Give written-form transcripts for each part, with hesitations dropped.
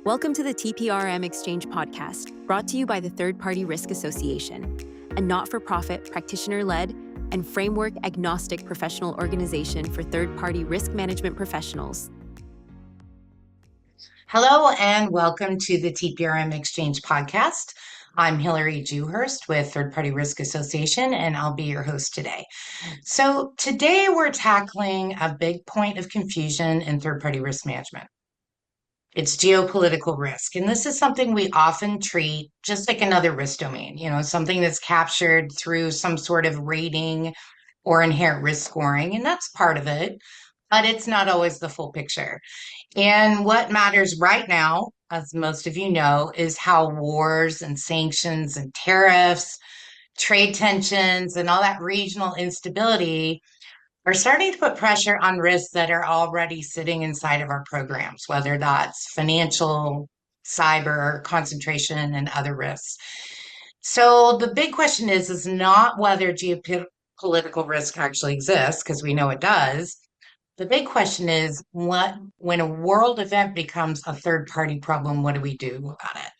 Welcome to the TPRM Exchange Podcast, brought to you by the Third Party Risk Association, a not-for-profit, practitioner-led, and framework-agnostic professional organization for third-party risk management professionals. Hello, and welcome to the TPRM Exchange Podcast. I'm Hilary Jewhurst with Third Party Risk Association, and I'll be your host today. So today we're tackling a big point of confusion in third-party risk management. It's geopolitical risk. And this is something we often treat just like another risk domain, something that's captured through some sort of rating or inherent risk scoring. And that's part of it, but it's not always the full picture. And what matters right now, as most of you know, is how wars and sanctions and tariffs, trade tensions, and all that regional instability are starting to put pressure on risks that are already sitting inside of our programs, whether that's financial, cyber, concentration, and other risks. So the big question is not whether geopolitical risk actually exists, because we know it does. The big question is when a world event becomes a third-party problem, what do we do about it?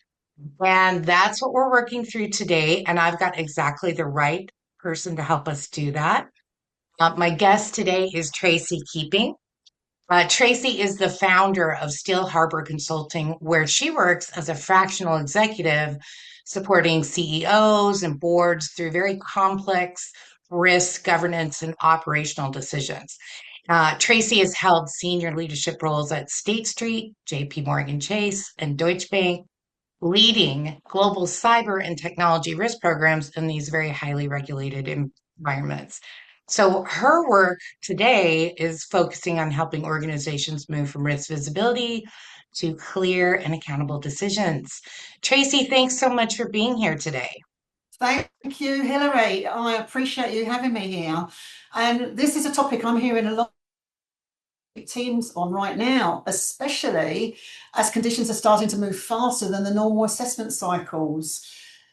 And that's what we're working through today. And I've got exactly the right person to help us do that. My guest today is Tracy Keeping. Tracy is the founder of Steel Harbor Consulting, where she works as a fractional executive, supporting CEOs and boards through very complex risk, governance, and operational decisions. Tracy has held senior leadership roles at State Street, JP Morgan Chase, and Deutsche Bank, leading global cyber and technology risk programs in these very highly regulated environments. So her work today is focusing on helping organizations move from risk visibility to clear and accountable decisions. Tracy, thanks so much for being here today. Thank you, Hilary. I appreciate you having me here. And this is a topic I'm hearing a lot of teams on right now, especially as conditions are starting to move faster than the normal assessment cycles.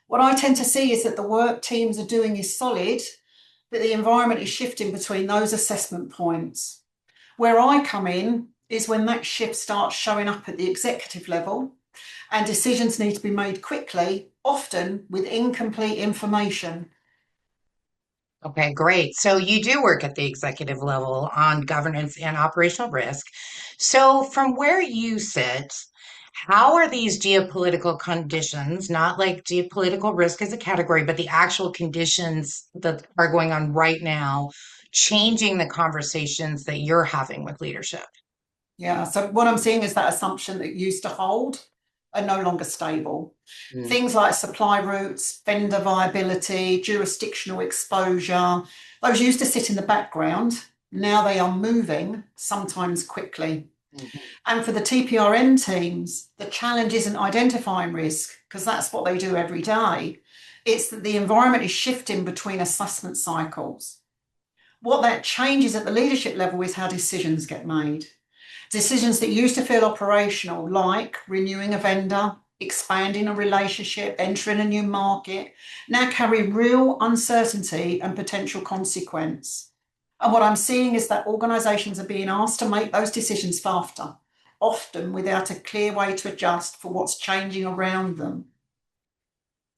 What I tend to see is that the work teams are doing is solid, but the environment is shifting between those assessment points. Where I come in is when that shift starts showing up at the executive level and decisions need to be made quickly, often with incomplete information. Okay, great. So you do work at the executive level on governance and operational risk. So from where you sit, how are these geopolitical conditions, not like geopolitical risk as a category, but the actual conditions that are going on right now, changing the conversations that you're having with leadership? Yeah, so what I'm seeing is that assumption that used to hold are no longer stable. Things like supply routes, vendor viability, jurisdictional exposure, those used to sit in the background. Now they are moving, sometimes quickly. And for the TPRM teams, the challenge isn't identifying risk, because that's what they do every day. It's that the environment is shifting between assessment cycles. What that changes at the leadership level is how decisions get made. Decisions that used to feel operational, like renewing a vendor, expanding a relationship, entering a new market, now carry real uncertainty and potential consequence. And what I'm seeing is that organisations are being asked to make those decisions faster, often without a clear way to adjust for what's changing around them.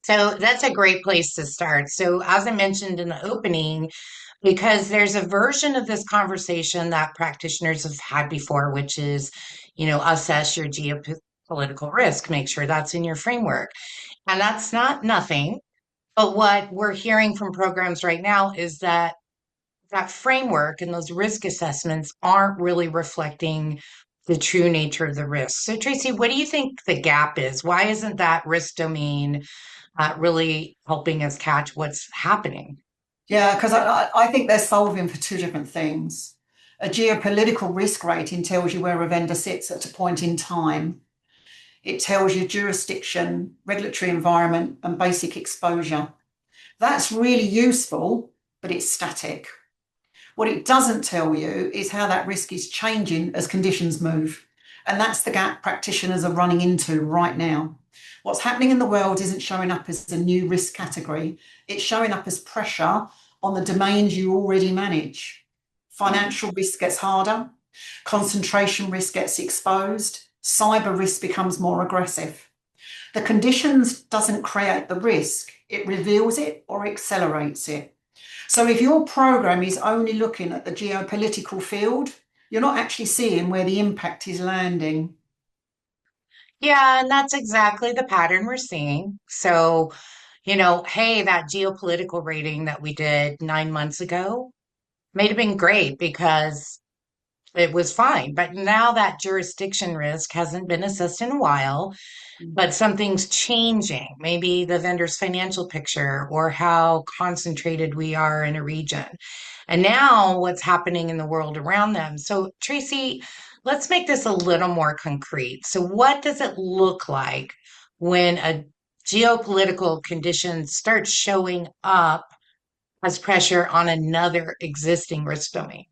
So that's a great place to start. So as I mentioned in the opening, because there's a version of this conversation that practitioners have had before, which is, assess your geopolitical risk, make sure that's in your framework. And that's not nothing. But what we're hearing from programs right now is that framework and those risk assessments aren't really reflecting the true nature of the risk. So Tracy, what do you think the gap is? Why isn't that risk domain really helping us catch what's happening? Yeah, because I think they're solving for two different things. A geopolitical risk rating tells you where a vendor sits at a point in time. It tells you jurisdiction, regulatory environment, and basic exposure. That's really useful, but it's static. What it doesn't tell you is how that risk is changing as conditions move. And that's the gap practitioners are running into right now. What's happening in the world isn't showing up as a new risk category. It's showing up as pressure on the domains you already manage. Financial risk gets harder. Concentration risk gets exposed. cyber risk becomes more aggressive. The conditions doesn't create the risk, it reveals it or accelerates it. So if your program is only looking at the geopolitical field, you're not actually seeing where the impact is landing. Yeah, and that's exactly the pattern we're seeing. So, hey, that geopolitical rating that we did 9 months ago may have been great because it was fine. But now that jurisdiction risk hasn't been assessed in a while, but something's changing. Maybe the vendor's financial picture or how concentrated we are in a region. And now what's happening in the world around them. So, Tracy, let's make this a little more concrete. So, what does it look like when a geopolitical condition starts showing up as pressure on another existing risk domain?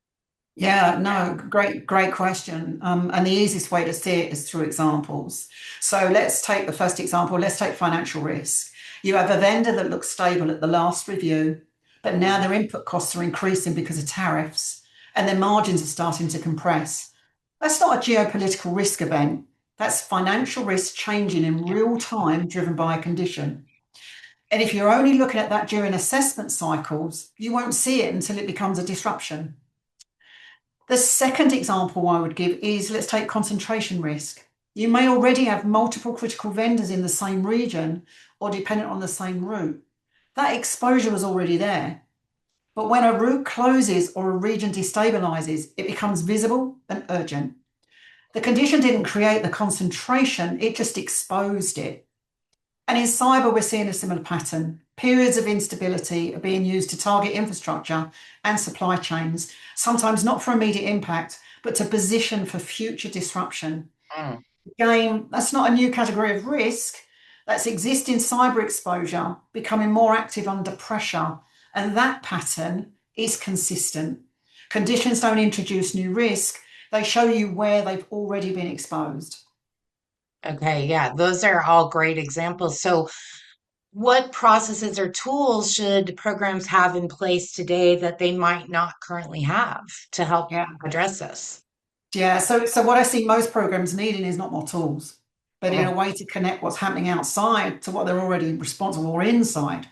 Yeah, no, great question. And the easiest way to see it is through examples. So let's take the first example. Let's take financial risk. You have a vendor that looks stable at the last review, but now their input costs are increasing because of tariffs and their margins are starting to compress. That's not a geopolitical risk event. That's financial risk changing in real time driven by a condition. And if you're only looking at that during assessment cycles, you won't see it until it becomes a disruption. The second example I would give is, let's take concentration risk. You may already have multiple critical vendors in the same region or dependent on the same route. That exposure was already there. But when a route closes or a region destabilizes, it becomes visible and urgent. The condition didn't create the concentration, it just exposed it. And in cyber, we're seeing a similar pattern. Periods of instability are being used to target infrastructure and supply chains, sometimes not for immediate impact, but to position for future disruption. Again, that's not a new category of risk. That's existing cyber exposure becoming more active under pressure. And that pattern is consistent. Conditions don't introduce new risk. They show you where they've already been exposed. Okay, yeah, those are all great examples. So, what processes or tools should programs have in place today that they might not currently have to help address this? Yeah, so what I see most programs needing is not more tools, but in a way to connect what's happening outside to what they're already responsible for inside.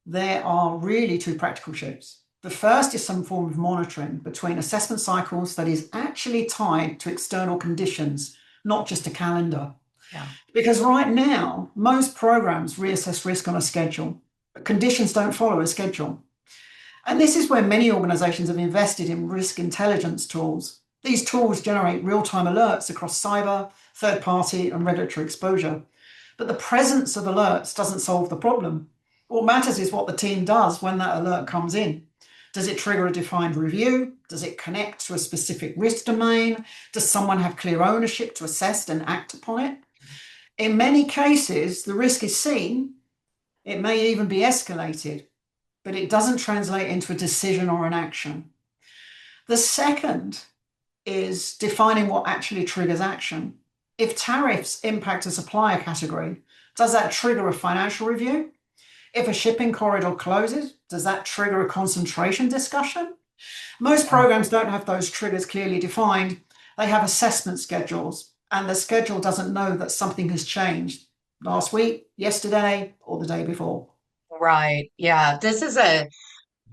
There are really two practical shifts. The first is some form of monitoring between assessment cycles that is actually tied to external conditions, not just a calendar. Yeah. Because right now, most programs reassess risk on a schedule, but conditions don't follow a schedule. And this is where many organizations have invested in risk intelligence tools. These tools generate real-time alerts across cyber, third-party, and regulatory exposure. But the presence of alerts doesn't solve the problem. What matters is what the team does when that alert comes in. Does it trigger a defined review? Does it connect to a specific risk domain? Does someone have clear ownership to assess and act upon it? In many cases, the risk is seen. It may even be escalated, but it doesn't translate into a decision or an action. The second is defining what actually triggers action. If tariffs impact a supplier category, does that trigger a financial review? If a shipping corridor closes, does that trigger a concentration discussion? Most programs don't have those triggers clearly defined. They have assessment schedules, and the schedule doesn't know that something has changed last week, yesterday, or the day before. Right. Yeah. This is a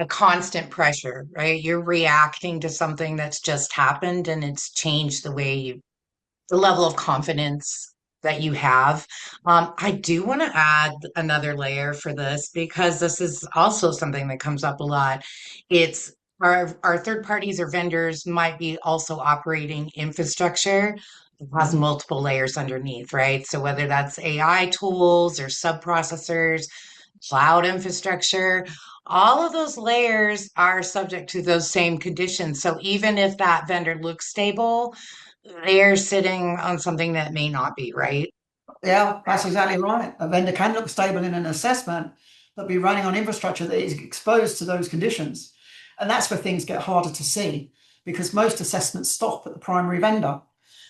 constant pressure, right? You're reacting to something that's just happened and it's changed the level of confidence that you have. I do want to add another layer for this because this is also something that comes up a lot. It's our third parties or vendors might be also operating infrastructure that has multiple layers underneath, right? So whether that's AI tools or sub-processors, cloud infrastructure, all of those layers are subject to those same conditions. So even if that vendor looks stable, they're sitting on something that may not be, right? Yeah, that's exactly right. A vendor can look stable in an assessment, but be running on infrastructure that is exposed to those conditions. And that's where things get harder to see because most assessments stop at the primary vendor.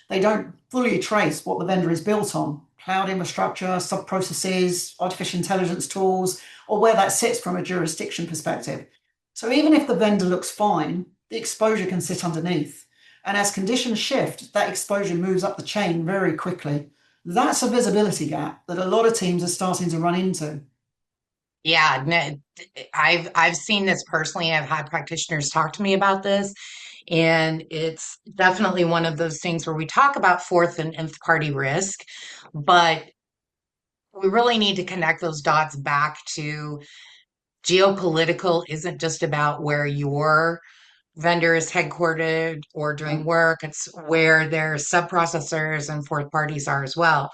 They don't fully trace what the vendor is built on, cloud infrastructure, sub-processes, artificial intelligence tools, or where that sits from a jurisdiction perspective. So even if the vendor looks fine, the exposure can sit underneath. And as conditions shift, that exposure moves up the chain very quickly. That's a visibility gap that a lot of teams are starting to run into. Yeah, no, I've seen this personally. I've had practitioners talk to me about this, and it's definitely one of those things where we talk about fourth and nth party risk, but we really need to connect those dots back to geopolitical isn't just about where your vendor is headquartered or doing work. It's where their sub-processors and fourth parties are as well.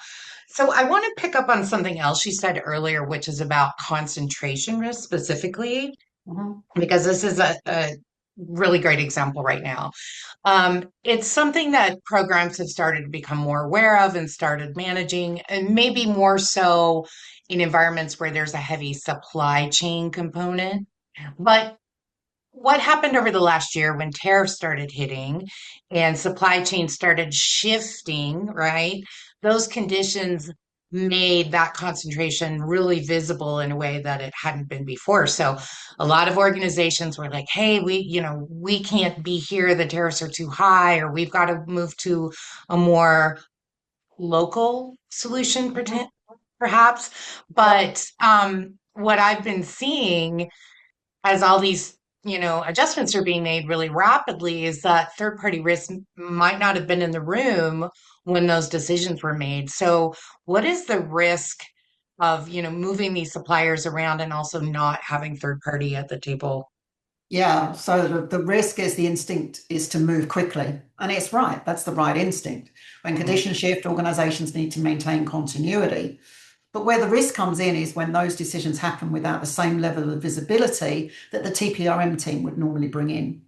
So I want to pick up on something else you said earlier, which is about concentration risk specifically, Mhm. because this is a really great example right now. It's something that programs have started to become more aware of and started managing, and maybe more so in environments where there's a heavy supply chain component. But what happened over the last year when tariffs started hitting and supply chains started shifting, right? Those conditions made that concentration really visible in a way that it hadn't been before. So a lot of organizations were like, hey, we can't be here. The tariffs are too high, or we've got to move to a more local solution, perhaps. But what I've been seeing as all these adjustments are being made really rapidly is that third party risk might not have been in the room when those decisions were made. So what is the risk of moving these suppliers around and also not having third party at the table? Yeah, so the risk is the instinct is to move quickly. And it's right, that's the right instinct. When Mhm. conditions shift, organizations need to maintain continuity. But where the risk comes in is when those decisions happen without the same level of visibility that the TPRM team would normally bring in.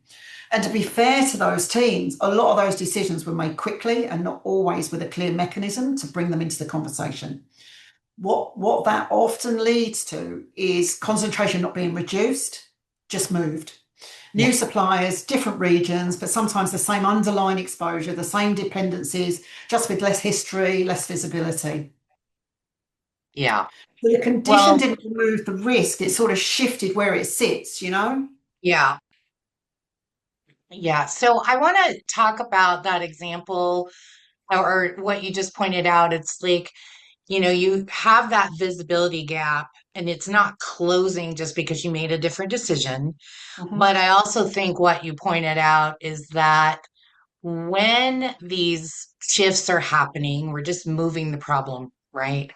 And to be fair to those teams, a lot of those decisions were made quickly and not always with a clear mechanism to bring them into the conversation. What that often leads to is concentration not being reduced, just moved. Yeah. New suppliers, different regions, but sometimes the same underlying exposure, the same dependencies, just with less history, less visibility. Yeah. So the condition Well, didn't remove the risk, it sort of shifted where it sits, you know? yeah. Yeah. So I want to talk about that example or what you just pointed out. It's like, you have that visibility gap and it's not closing just because you made a different decision. Mhm. But I also think what you pointed out is that when these shifts are happening, we're just moving the problem, right?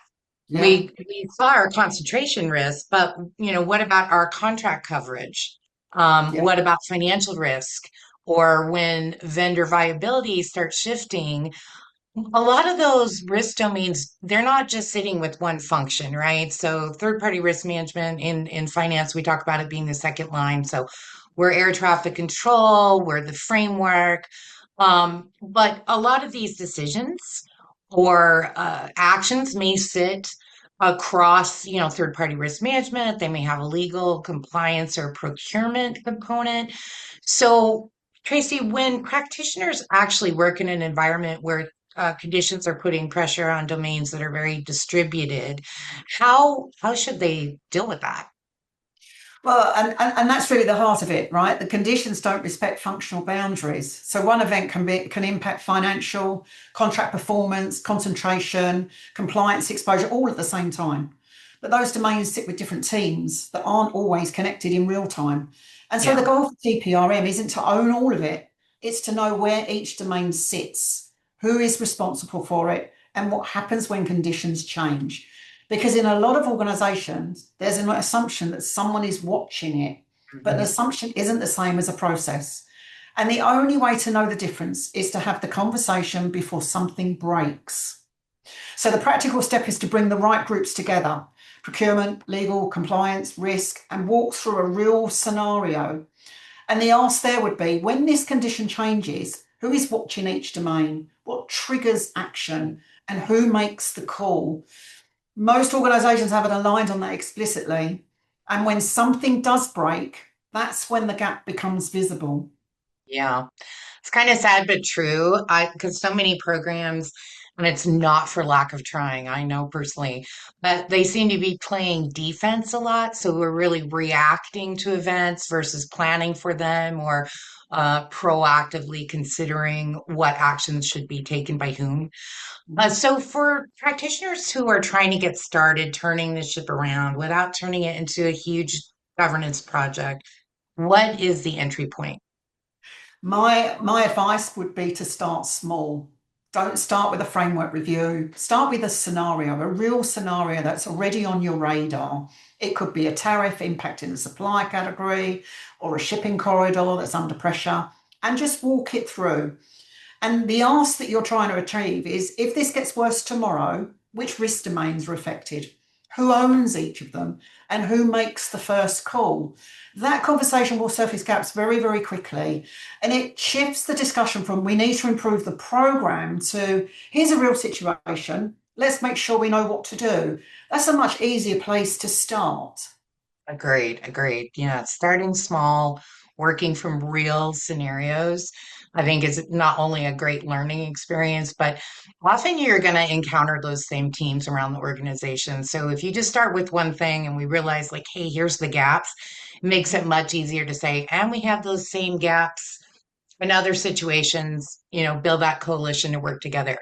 Yeah, We saw our concentration risk, but what about our contract coverage? yeah, What about financial risk? Or when vendor viability starts shifting, a lot of those risk domains, they're not just sitting with one function, right? So third party risk management in finance, we talk about it being the second line. So we're air traffic control, we're the framework. But a lot of these decisions or actions may sit across, third party risk management. They may have a legal compliance or procurement component. So Tracy, when practitioners actually work in an environment where conditions are putting pressure on domains that are very distributed, how should they deal with that? well, and that's really the heart of it, right? The conditions don't respect functional boundaries. So one event can impact financial, contract performance, concentration, compliance, exposure, all at the same time. But those domains sit with different teams that aren't always connected in real time. And so the Yeah, goal for TPRM isn't to own all of it, it's to know where each domain sits, who is responsible for it, and what happens when conditions change. Because in a lot of organizations, there's an assumption that someone is watching it, but the mhm, assumption isn't the same as a process. And the only way to know the difference is to have the conversation before something breaks. So the practical step is to bring the right groups together: procurement, legal, compliance, risk, and walk through a real scenario. And the ask there would be, when this condition changes, who is watching each domain? What triggers action? And who makes the call? Most organizations haven't aligned on that explicitly. And when something does break, that's when the gap becomes visible. yeah. It's kind of sad but true. I because so many programs And it's not for lack of trying, I know personally, but they seem to be playing defense a lot. So we're really reacting to events versus planning for them or proactively considering what actions should be taken by whom. So for practitioners who are trying to get started turning the ship around without turning it into a huge governance project, what is the entry point? My advice would be to start small. Don't start with a framework review. Start with a scenario, a real scenario that's already on your radar. It could be a tariff impacting the supply category or a shipping corridor that's under pressure, and just walk it through. And the ask that you're trying to achieve is, if this gets worse tomorrow, which risk domains are affected? Who owns each of them? And who makes the first call? That conversation will surface gaps very, very quickly. And it shifts the discussion from we need to improve the program to here's a real situation. Let's make sure we know what to do. That's a much easier place to start. Agreed, agreed. Yeah, starting small, working from real scenarios, I think is not only a great learning experience, but often you're going to encounter those same teams around the organization. So if you just start with one thing and we realize, like, hey, here's the gaps, it makes it much easier to say, and we have those same gaps in other situations, build that coalition to work together.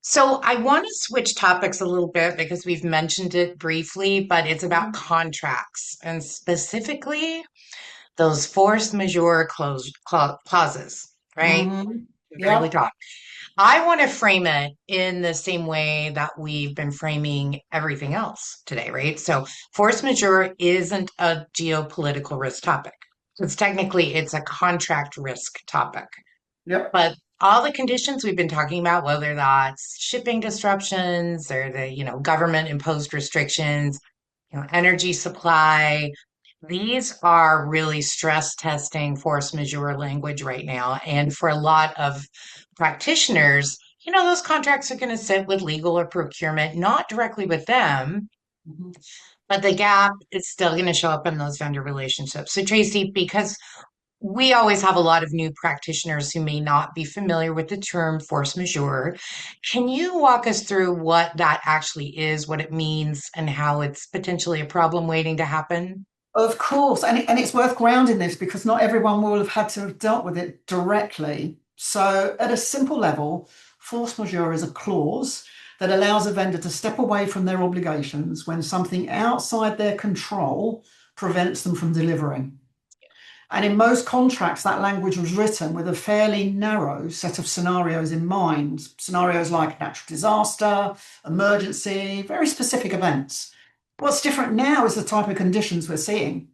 So I want to switch topics a little bit because we've mentioned it briefly, but it's about contracts and specifically those force majeure clauses, right? Mhm. Really Yep. talk. I want to frame it in the same way that we've been framing everything else today, right? So force majeure isn't a geopolitical risk topic. It's a contract risk topic. Yep. But all the conditions we've been talking about, whether that's shipping disruptions or the, government imposed restrictions, energy supply, these are really stress testing force majeure language right now. And for a lot of practitioners, those contracts are going to sit with legal or procurement, not directly with them, Mhm. but the gap is still going to show up in those vendor relationships. So, Tracy, because we always have a lot of new practitioners who may not be familiar with the term force majeure. Can you walk us through what that actually is, what it means, and how it's potentially a problem waiting to happen? Of course, and it's worth grounding this because not everyone will have had to have dealt with it directly. So, at a simple level, force majeure is a clause that allows a vendor to step away from their obligations when something outside their control prevents them from delivering. And in most contracts, that language was written with a fairly narrow set of scenarios in mind. Scenarios like natural disaster, emergency, very specific events. What's different now is the type of conditions we're seeing: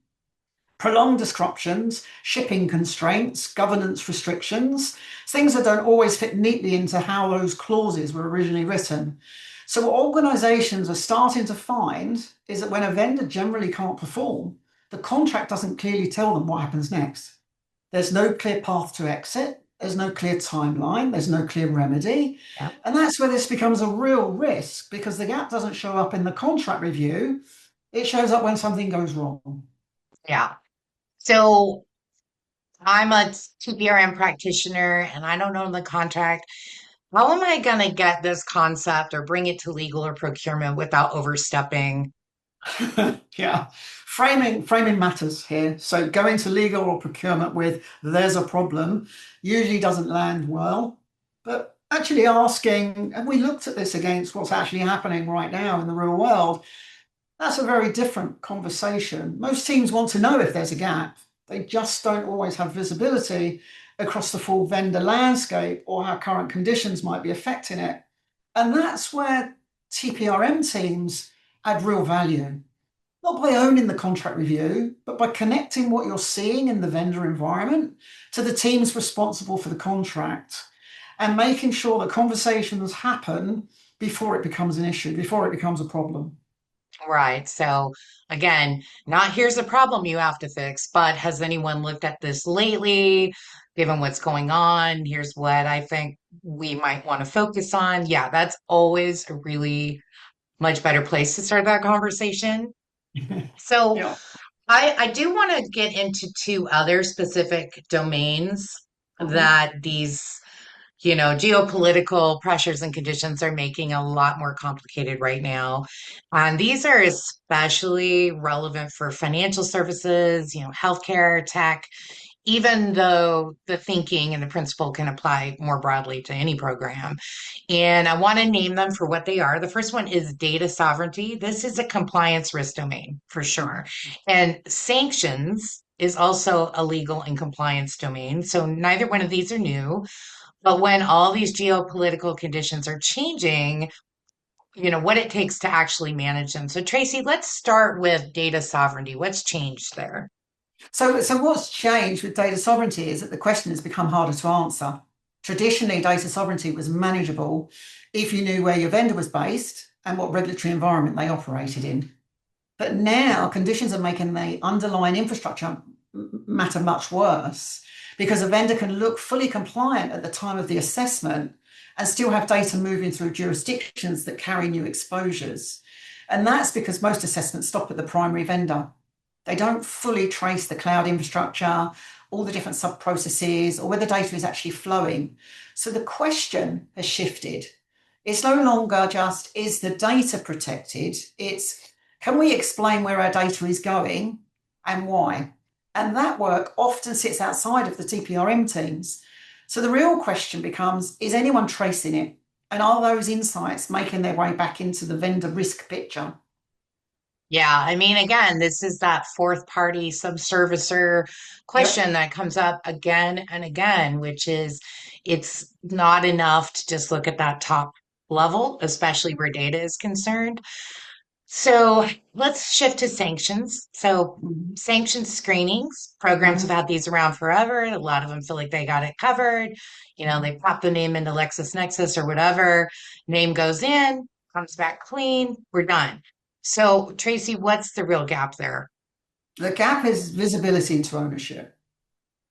prolonged disruptions, shipping constraints, governance restrictions, things that don't always fit neatly into how those clauses were originally written. So, what organizations are starting to find is that when a vendor generally can't perform, the contract doesn't clearly tell them what happens next. There's no clear path to exit, there's no clear timeline, there's no clear remedy. Yeah. And that's where this becomes a real risk because the gap doesn't show up in the contract review, it shows up when something goes wrong. Yeah. So I'm a TPRM practitioner and I don't know the contract. How am I going to get this concept or bring it to legal or procurement without overstepping? Yeah, framing matters here. So going to legal or procurement with "there's a problem" usually doesn't land well. But actually asking, have we looked at this against what's actually happening right now in the real world? That's a very different conversation. Most teams want to know if there's a gap. They just don't always have visibility across the full vendor landscape or how current conditions might be affecting it. And that's where TPRM teams add real value, not by owning the contract review, but by connecting what you're seeing in the vendor environment to the teams responsible for the contract and making sure that conversations happen before it becomes an issue, before it becomes a problem. Right. So again, not here's a problem you have to fix, but has anyone looked at this lately? Given what's going on, here's what I think we might want to focus on. Yeah, that's always a really much better place to start that conversation. So Yeah. I do want to get into two other specific domains Mhm. that these Geopolitical pressures and conditions are making a lot more complicated right now. And these are especially relevant for financial services, healthcare, tech, even though the thinking and the principle can apply more broadly to any program. And I want to name them for what they are. The first one is data sovereignty. This is a compliance risk domain for sure. And sanctions is also a legal and compliance domain. So neither one of these are new. But when all these geopolitical conditions are changing, what it takes to actually manage them. So Tracy, let's start with data sovereignty. What's changed there? So what's changed with data sovereignty is that the question has become harder to answer. Traditionally, data sovereignty was manageable if you knew where your vendor was based and what regulatory environment they operated in. But now conditions are making the underlying infrastructure matter much worse, because a vendor can look fully compliant at the time of the assessment and still have data moving through jurisdictions that carry new exposures. And that's because most assessments stop at the primary vendor. They don't fully trace the cloud infrastructure, all the different sub-processes, or where the data is actually flowing. So the question has shifted. It's no longer just, is the data protected? It's, can we explain where our data is going and why? And that work often sits outside of the TPRM teams. So the real question becomes, is anyone tracing it? And are those insights making their way back into the vendor risk picture? Yeah, I mean, again, this is that fourth party subservicer question that comes up again and again, which is it's not enough to just look at that top level, especially where data is concerned. So let's shift to sanctions. So sanctions screenings, programs have had these around forever. A lot of them feel like they got it covered. They pop the name into LexisNexis or whatever. Name goes in, comes back clean, we're done. So Tracy, what's the real gap there? The gap is visibility into ownership.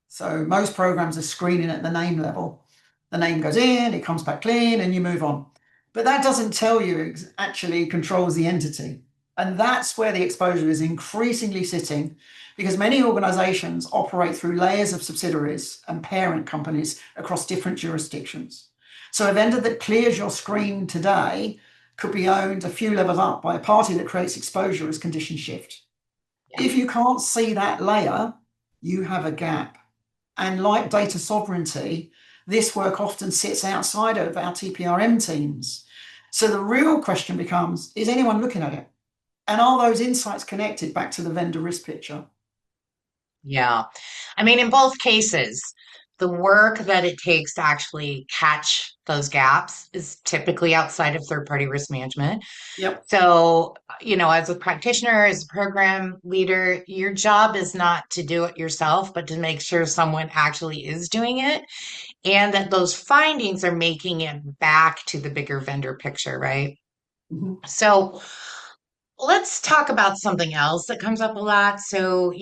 So most programs are screening at the name level. The name goes in, it comes back clean, and you move on. But that doesn't tell you actually controls the entity. And that's where the exposure is increasingly sitting, because many organizations operate through layers of subsidiaries and parent companies across different jurisdictions. So a vendor that clears your screen today could be owned a few levels up by a party that creates exposure as conditions shift. If you can't see that layer, you have a gap. And like data sovereignty, this work often sits outside of our TPRM teams. So the real question becomes, is anyone looking at it? And are those insights connected back to the vendor risk picture? Yeah. I mean, in both cases, the work that it takes to actually catch those gaps is typically outside of third-party risk management. Yep. So, as a practitioner, as a program leader, your job is not to do it yourself, but to make sure someone actually is doing it and that those findings are making it back to the bigger vendor picture, right? So, let's talk about something else that comes up a lot. So,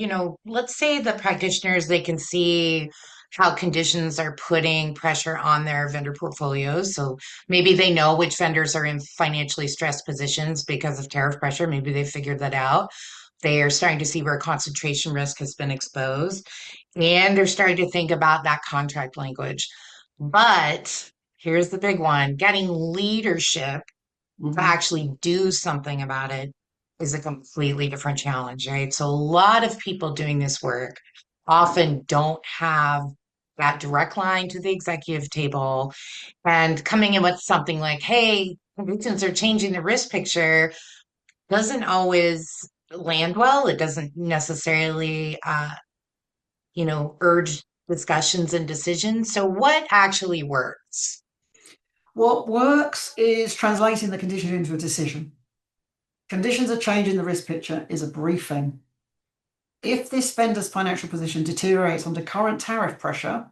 let's say the practitioners, they can see how conditions are putting pressure on their vendor portfolios. So maybe they know which vendors are in financially stressed positions because of tariff pressure. Maybe they figured that out. They are starting to see where concentration risk has been exposed, and they're starting to think about that contract language. But here's the big one, getting leadership to actually do something about it is a completely different challenge, right? So a lot of people doing this work often don't have that direct line to the executive table, and coming in with something like, hey, conditions are changing the risk picture doesn't always land well. It doesn't necessarily, urge discussions and decisions. So what actually works? What works is translating the condition into a decision. Conditions are changing the risk picture is a briefing. If this vendor's financial position deteriorates under current tariff pressure,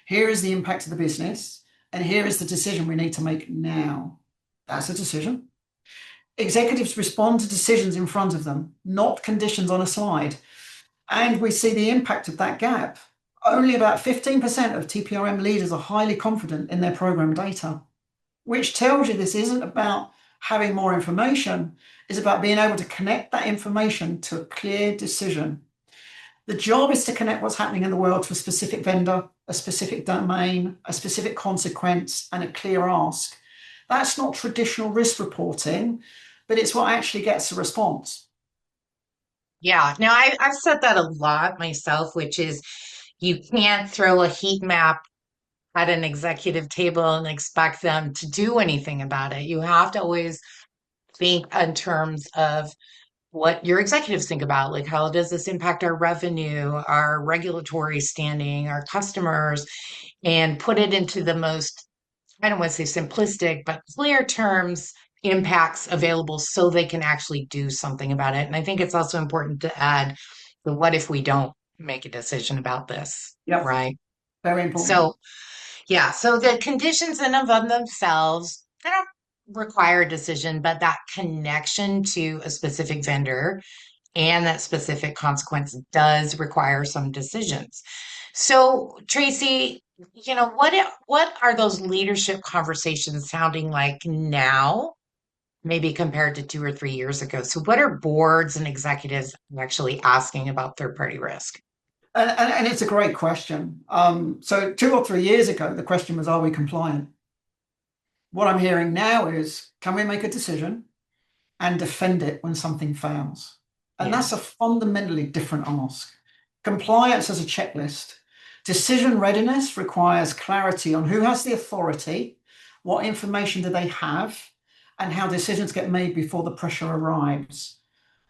here is the impact of the business, and here is the decision we need to make now. That's a decision. Executives respond to decisions in front of them, not conditions on a slide. And we see the impact of that gap. Only about 15% of TPRM leaders are highly confident in their program data, which tells you this isn't about having more information, it's about being able to connect that information to a clear decision. The job is to connect what's happening in the world to a specific vendor, a specific domain, a specific consequence, and a clear ask. That's not traditional risk reporting, but it's what actually gets a response. Yeah. Now, I've said that a lot myself, which is you can't throw a heat map at an executive table and expect them to do anything about it. You have to always think in terms of what your executives think about, like how does this impact our revenue, our regulatory standing, our customers, and put it into the most, I don't want to say simplistic, but clear terms, impacts available so they can actually do something about it. And I think it's also important to add the what if we don't make a decision about this, Yep, right? very important. So, yeah, so the conditions in and of themselves, they don't require a decision, but that connection to a specific vendor and that specific consequence does require some decisions. So, Tracy, what are those leadership conversations sounding like now, maybe compared to 2 or 3 years ago? So, what are boards and executives actually asking about third-party risk? And it's a great question. So 2 or 3 years ago, the question was, are we compliant? What I'm hearing now is, can we make a decision and defend it when something fails? And that's a fundamentally different ask. Compliance is a checklist. Decision readiness requires clarity on who has the authority, what information do they have, and how decisions get made before the pressure arrives.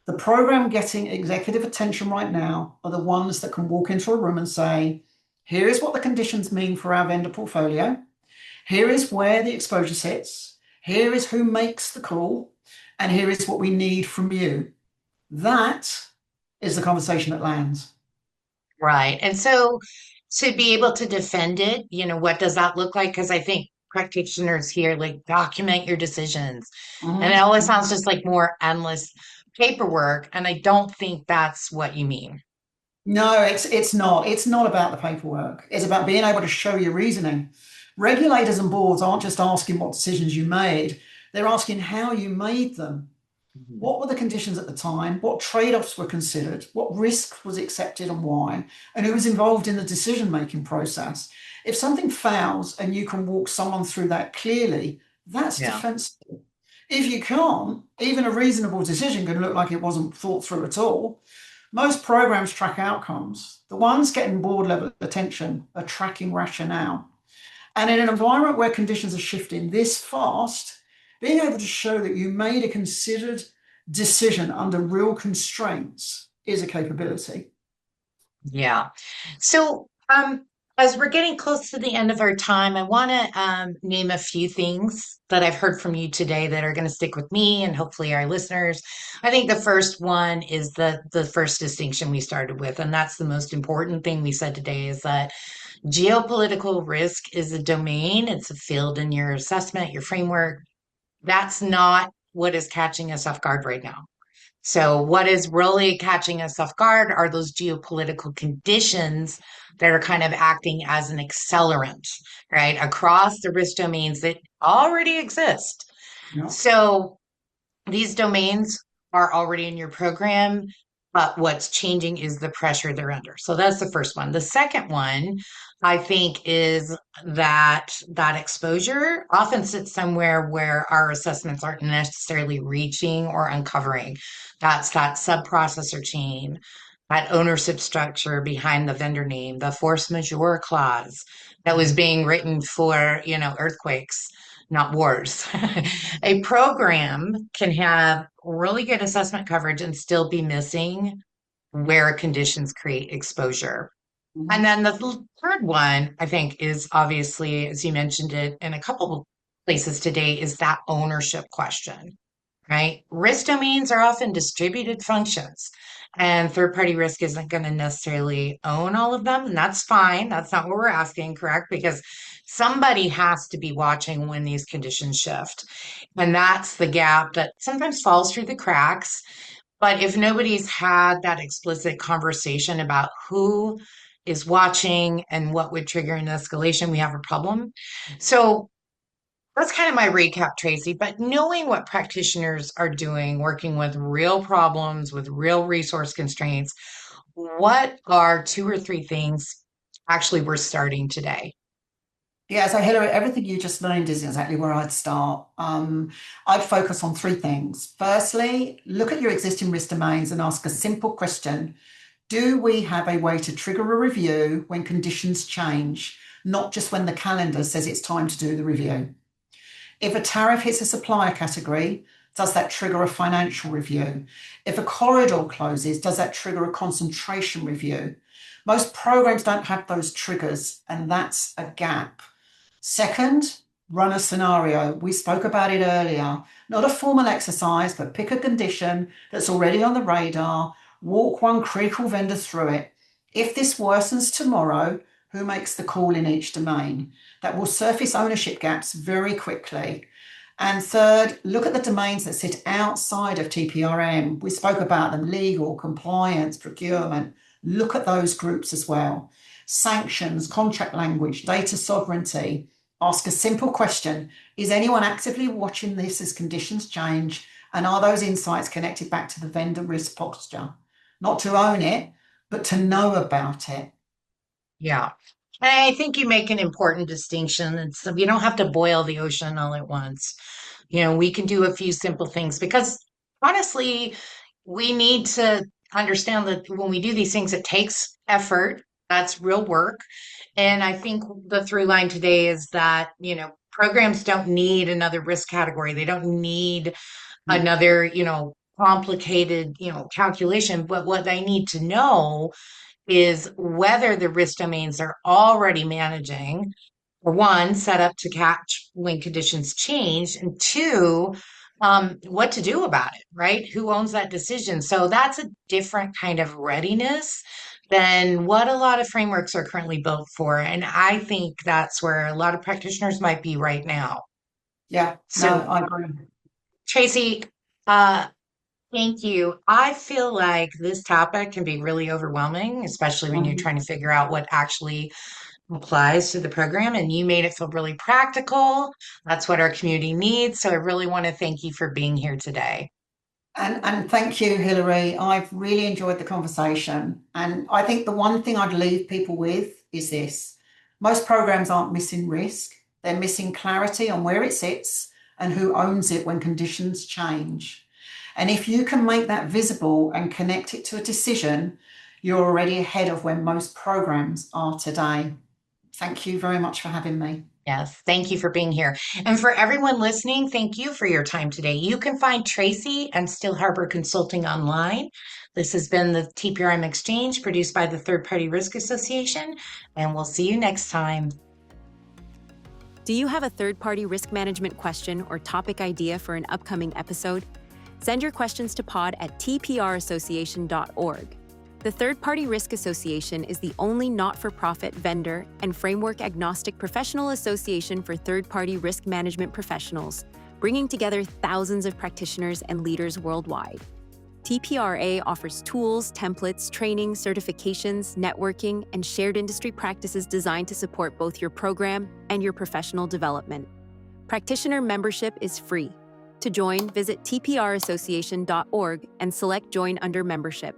The program getting executive attention right now are the ones that can walk into a room and say, here is what the conditions mean for our vendor portfolio. Here is where the exposure sits. Here is who makes the call. And here is what we need from you. That is the conversation that lands. Right. And so to be able to defend it, what does that look like? Because I think practitioners here like document your decisions. And it always Mm-hmm. sounds just like more endless paperwork. And I don't think that's what you mean. No, it's not. It's not about the paperwork. It's about being able to show your reasoning. Regulators and boards aren't just asking what decisions you made, they're asking how you made them. Mhm. What were the conditions at the time? What trade-offs were considered? What risk was accepted and why? And who was involved in the decision-making process? If something fails and you can walk someone through that clearly, that's Yeah. defensible. If you can't, even a reasonable decision can look like it wasn't thought through at all. Most programs track outcomes. The ones getting board level attention are tracking rationale. And in an environment where conditions are shifting this fast, being able to show that you made a considered decision under real constraints is a capability. Yeah. So, as we're getting close to the end of our time, I want to name a few things that I've heard from you today that are going to stick with me and hopefully our listeners. I think the first one is the first distinction we started with, and that's the most important thing we said today is that geopolitical risk is a domain, it's a field in your assessment, your framework. That's not what is catching us off guard right now. So, what is really catching us off guard are those geopolitical conditions that are kind of acting as an accelerant, right, across the risk domains that already exist. Yeah. So, these domains are already in your program, but what's changing is the pressure they're under. So that's the first one. The second one, I think, is that exposure often sits somewhere where our assessments aren't necessarily reaching or uncovering. That's that sub-processor chain, that ownership structure behind the vendor name, the force majeure clause that was being written for, earthquakes, not wars. A program can have really good assessment coverage and still be missing where conditions create exposure. And then the third one, I think, is obviously, as you mentioned it in a couple of places today, is that ownership question, right? Risk domains are often distributed functions, and third party risk isn't going to necessarily own all of them. And that's fine. That's not what we're asking, correct? Because somebody has to be watching when these conditions shift. And that's the gap that sometimes falls through the cracks. But if nobody's had that explicit conversation about who is watching and what would trigger an escalation, we have a problem. So that's kind of my recap, Tracy. But knowing what practitioners are doing, working with real problems, with real resource constraints, what are 2 or 3 things actually we're starting today? Yeah, so Hilary, everything you just named is exactly where I'd start. I'd focus on 3 things. Firstly, look at your existing risk domains and ask a simple question. Do we have a way to trigger a review when conditions change, not just when the calendar says it's time to do the review? If a tariff hits a supplier category, does that trigger a financial review? If a corridor closes, does that trigger a concentration review? Most programs don't have those triggers, and that's a gap. Second, run a scenario. We spoke about it earlier. Not a formal exercise, but pick a condition that's already on the radar, walk one critical vendor through it. If this worsens tomorrow, who makes the call in each domain? That will surface ownership gaps very quickly. And third, look at the domains that sit outside of TPRM. We spoke about them: legal, compliance, procurement. Look at those groups as well. Sanctions, contract language, data sovereignty. Ask a simple question. Is anyone actively watching this as conditions change? And are those insights connected back to the vendor risk posture? Not to own it, but to know about it. Yeah. And I think you make an important distinction. It's you don't have to boil the ocean all at once. We can do a few simple things because honestly, we need to understand that when we do these things, it takes effort. That's real work. And I think the through line today is that, programs don't need another risk category. They don't need another, complicated, calculation. But what they need to know is whether the risk domains are already managing, or one, set up to catch when conditions change, and two, what to do about it, right? Who owns that decision? So that's a different kind of readiness than what a lot of frameworks are currently built for. And I think that's where a lot of practitioners might be right now. Yeah, no, So, I agree. Tracy, uh, thank you. I feel like this topic can be really overwhelming, especially when you're trying to figure out what actually applies to the program. And you made it feel really practical. That's what our community needs. So I really want to thank you for being here today. And thank you, Hilary. I've really enjoyed the conversation. And I think the one thing I'd leave people with is this. Most programs aren't missing risk. They're missing clarity on where it sits and who owns it when conditions change. And if you can make that visible and connect it to a decision, you're already ahead of where most programs are today. Thank you very much for having me. Yes, thank you for being here. And for everyone listening, thank you for your time today. You can find Tracy and Still Harbor Consulting online. This has been the TPRM Exchange, produced by the Third Party Risk Association, and we'll see you next time. Do you have a third-party risk management question or topic idea for an upcoming episode? Send your questions to pod@tprassociation.org. The Third Party Risk Association is the only not-for-profit vendor and framework-agnostic professional association for third-party risk management professionals, bringing together thousands of practitioners and leaders worldwide. TPRA offers tools, templates, training, certifications, networking, and shared industry practices designed to support both your program and your professional development. Practitioner membership is free. To join, visit tprassociation.org and select Join under Membership.